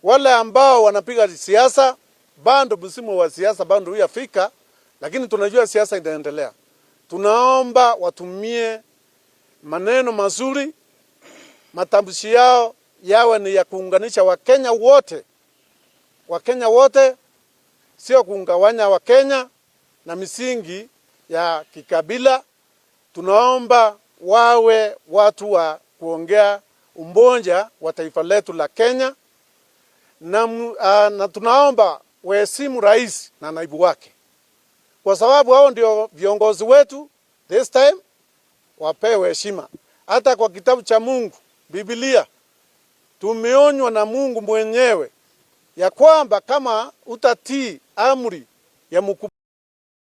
Wale ambao wanapiga siasa bado msimu wa siasa bado huyafika, lakini tunajua siasa inaendelea. Tunaomba watumie maneno mazuri, matamshi yao yawe ni ya kuunganisha Wakenya wote. Wakenya wote, sio kuungawanya Wakenya na misingi ya kikabila. Tunaomba wawe watu wa kuongea umoja wa taifa letu la Kenya, na tunaomba waheshimu rais na naibu wake, kwa sababu hao ndio viongozi wetu. This time wapewe heshima. Hata kwa kitabu cha Mungu, Biblia, tumeonywa na Mungu mwenyewe ya kwamba kama utatii amri ya mkubwa